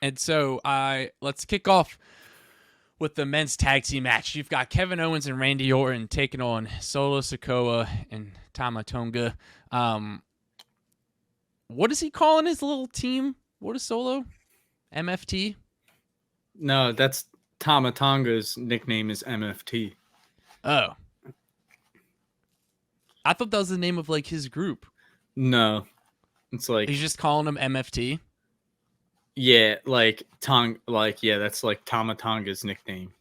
And so let's kick off with the men's tag team match. You've got Kevin Owens and Randy Orton taking on Solo Sikoa and Tama Tonga. What is he calling his little team? What is Solo? MFT? No, that's Tama Tonga's nickname is MFT. Oh. I thought that was the name of like his group. No. It's like he's just calling him MFT. Yeah, that's like Tama Tonga's nickname.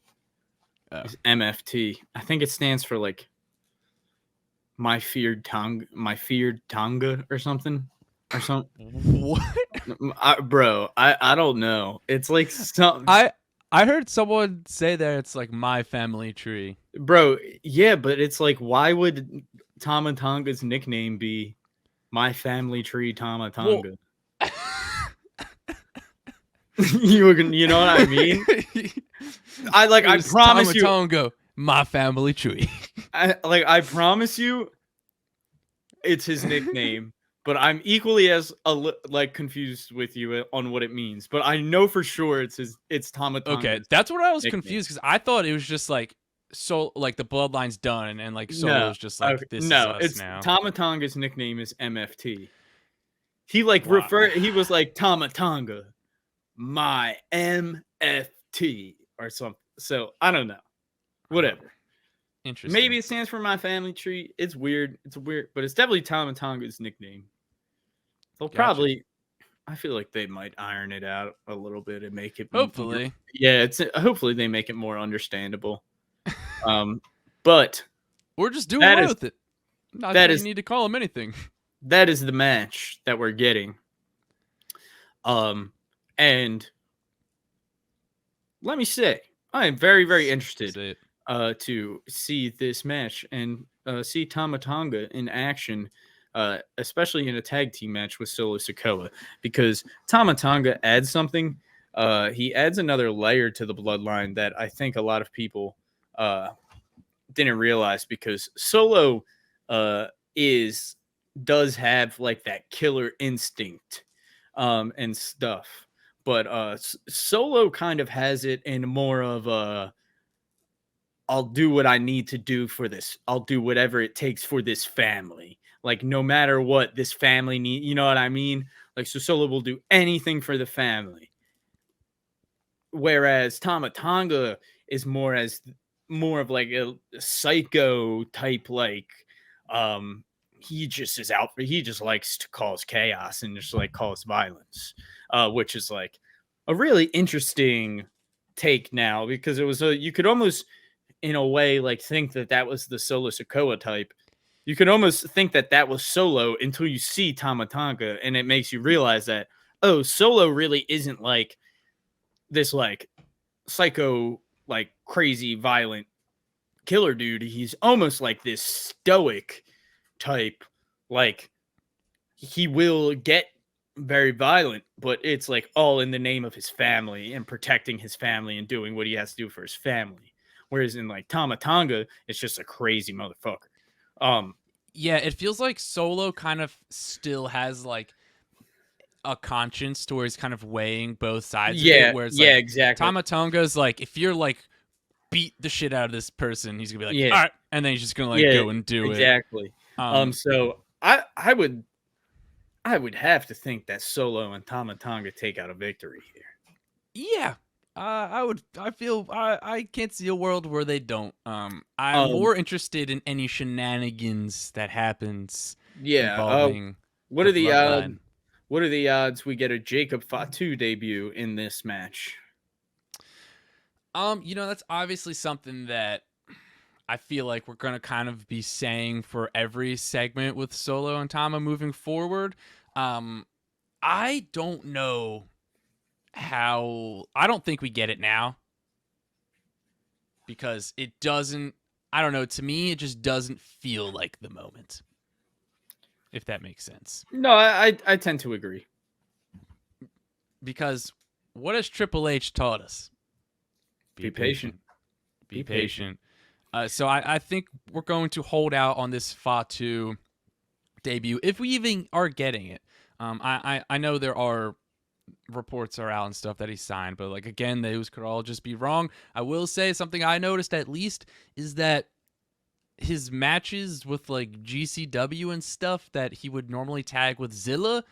Oh. It's MFT. I think it stands for like my feared Tonga or something. What? I don't know. It's like some. I heard someone say that it's like my family tree. Bro, yeah, but it's like, why would Tama Tonga's nickname be my family tree Tama Tonga? Well, you know what I mean? I promise you, Tonga, my family tree. I promise you, it's his nickname. But I'm equally as confused with you on what it means. But I know for sure it's Tama Tonga. Okay, that's what I was confused, because I thought it was just like like the bloodline's done and like Solo's just like this is us now. Tama Tonga's nickname is MFT. He he was like Tama Tonga, my MFT or something. So I don't know. Whatever. Interesting. Maybe it stands for my family tree. It's weird. But it's definitely Tama Tonga's nickname. They'll probably, I feel like they might iron it out a little bit and make it. Hopefully. Hopefully they make it more understandable. But we're just doing away with it. Not that you need to call him anything. That is the match that we're getting. And let me say, I am very, very interested to see this match and see Tama Tonga in action, especially in a tag team match with Solo Sikoa, because Tama Tonga adds something. He adds another layer to the bloodline that I think a lot of people didn't realize, because Solo does have like that killer instinct and stuff, but Solo kind of has it in more of a, I'll do what I need to do for this. I'll do whatever it takes for this family. Like, no matter what this family needs, you know what I mean? Like, so Solo will do anything for the family. Whereas Tama Tonga is more of like a psycho type, like, he just is out for, he just likes to cause chaos and just like cause violence, which is like a really interesting take now, because it was you could almost, in a way, like think that was the Solo Sikoa type. You could almost think that was Solo until you see Tama Tonga, and it makes you realize that, oh, Solo really isn't like this like psycho, like crazy violent killer dude. He's almost like this stoic type. Like, he will get very violent, but it's like all in the name of his family and protecting his family and doing what he has to do for his family. Whereas in like Tama Tonga, it's just a crazy motherfucker. Yeah, it feels like Solo kind of still has like a conscience to where he's kind of weighing both sides of it. Where it's like, exactly. Tama Tonga's like, if you're like beat the shit out of this person, he's gonna be like, all right, and then he's just gonna like go and do it. Exactly. So I would have to think that Solo and Tama Tonga take out a victory here. Yeah. I can't see a world where they don't. I'm more interested in any shenanigans that happens. Involving what are the odds we get a Jacob Fatu debut in this match? That's obviously something that I feel like we're gonna kind of be saying for every segment with Solo and Tama moving forward. I don't know how. I don't think we get it now, because it doesn't, I don't know, to me it just doesn't feel like the moment, if that makes sense. No, I tend to agree, because what has Triple H taught us? Be patient. Be patient. So I think we're going to hold out on this Fatu debut, if we even are getting it. I know there are reports are out and stuff that he signed, but like again, those could all just be wrong. I will say something I noticed at least is that his matches with like GCW and stuff that he would normally tag with Zilla,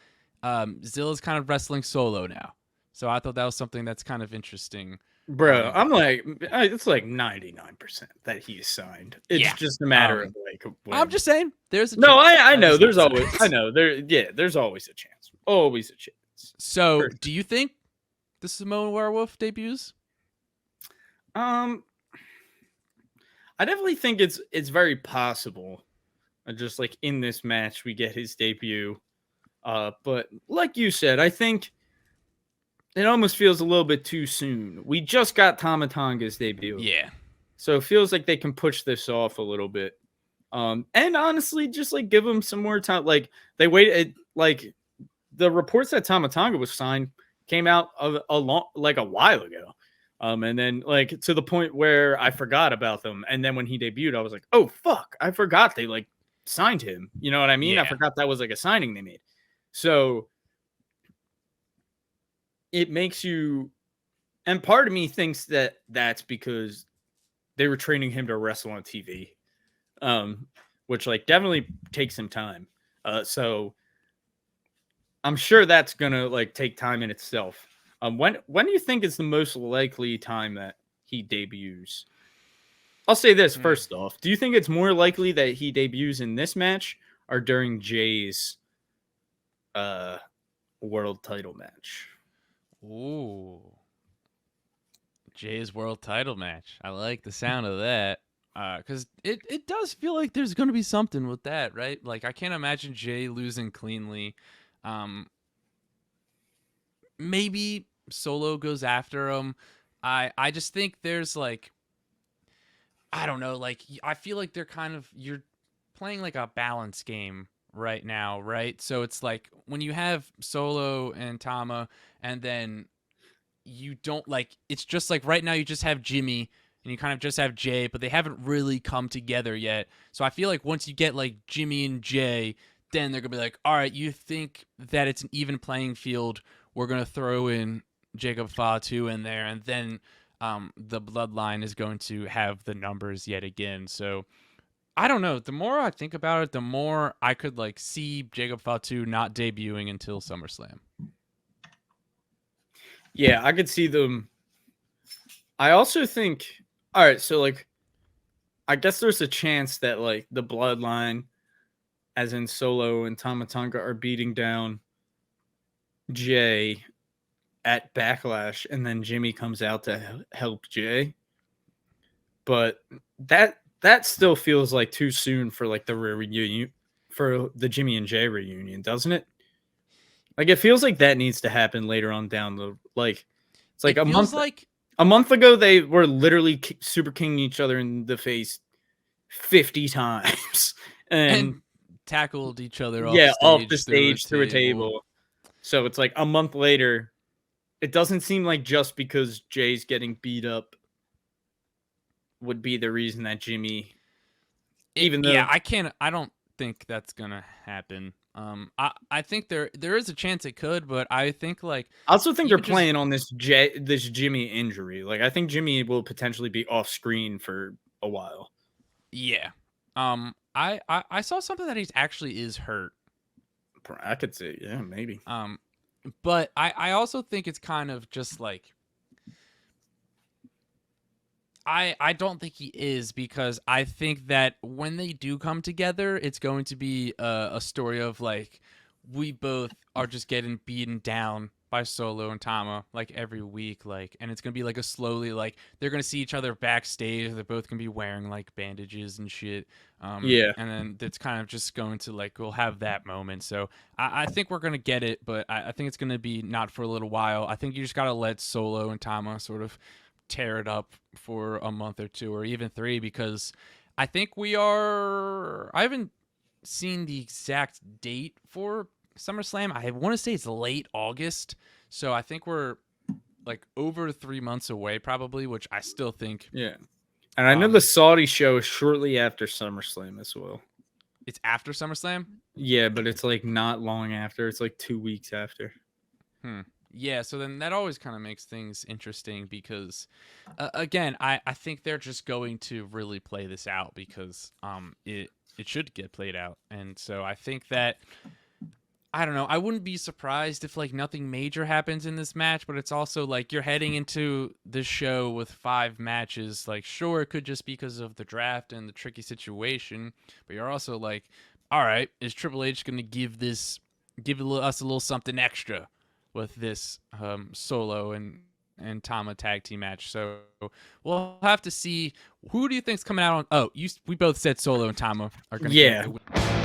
Zilla's kind of wrestling solo now. So I thought that was something that's kind of interesting. Bro, I'm like, it's like 99% that he's signed. It's just a matter of like. I'm just saying, there's a no, chance. I know. There's always, I know there's always a chance. Always a chance. So, do you think the Samoan Werewolf debuts? I definitely think it's very possible. Just like in this match, we get his debut. But like you said, I think it almost feels a little bit too soon. We just got Tama Tonga's debut. Yeah. So it feels like they can push this off a little bit. And honestly, just like give them some more time. Like they waited, like the reports that Tama Tonga was signed came out a while ago. And then like to the point where I forgot about them. And then when he debuted, I was like, oh fuck, I forgot they like signed him. You know what I mean? Yeah. I forgot that was like a signing they made. So it makes you, and part of me thinks that that's because they were training him to wrestle on TV, which like definitely takes some time. So I'm sure that's gonna like take time in itself. When do you think is the most likely time that he debuts? I'll say this first off. Do you think it's more likely that he debuts in this match or during Jay's world title match? Ooh. Jay's world title match. I like the sound of that. Because it does feel like there's going to be something with that, right? Like, I can't imagine Jay losing cleanly. Maybe Solo goes after him. I just think there's, like, I don't know. Like, I feel like they're kind of, you're playing, like, a balance game right now, right? So it's like when you have Solo and Tama, and then you don't like, it's just like right now you just have Jimmy and you kind of just have Jay, but they haven't really come together yet. So I feel like once you get like Jimmy and Jay, then they're gonna be like, all right, you think that it's an even playing field, we're gonna throw in Jacob Fatu in there, and then the bloodline is going to have the numbers yet again. So I don't know. The more I think about it, the more I could like see Jacob Fatu not debuting until SummerSlam. Yeah, I could see them. I also think, all right, so like, I guess there's a chance that like the bloodline, as in Solo and Tama Tonga, are beating down Jay at Backlash, and then Jimmy comes out to help Jay. But that still feels like too soon for like the reunion, for the Jimmy and Jay reunion, doesn't it? Like it feels like that needs to happen later on down the like. It's like a month ago they were literally super kinging each other in the face 50 times and tackled each other off the stage through a table. So it's like a month later, it doesn't seem like just because Jay's getting beat up would be the reason that Jimmy, I don't think that's gonna happen. I think there is a chance it could, but I think like I also think they're playing on this Jimmy injury. Like I think Jimmy will potentially be off screen for a while. Yeah. I saw something that he actually is hurt. I could say, yeah, maybe. But I also think it's kind of just like I don't think he is, because I think that when they do come together, it's going to be a story of like we both are just getting beaten down by Solo and Tama like every week, like, and it's gonna be like a slowly like they're gonna see each other backstage. They're both gonna be wearing like bandages and shit. Yeah, and then it's kind of just going to like we'll have that moment. So I think we're gonna get it, but I think it's gonna be not for a little while. I think you just gotta let Solo and Tama sort of tear it up for a month or two or even 3, because I think I haven't seen the exact date for SummerSlam. I want to say it's late August, so I think we're like over 3 months away probably, which I still think. Yeah, and I know the Saudi show is shortly after SummerSlam as well. It's after SummerSlam? Yeah, but it's like not long after. It's like 2 weeks after. Yeah, so then that always kind of makes things interesting because, again, I think they're just going to really play this out because it should get played out, and so I think that I don't know. I wouldn't be surprised if like nothing major happens in this match, but it's also like you're heading into this show with 5 matches. Like, sure, it could just be because of the draft and the tricky situation, but you're also like, all right, is Triple H going to give us a little something extra with this Solo and Tama tag team match? So we'll have to see. Who do you think's coming out on? Oh, we both said Solo and Tama are going to Yeah. get it.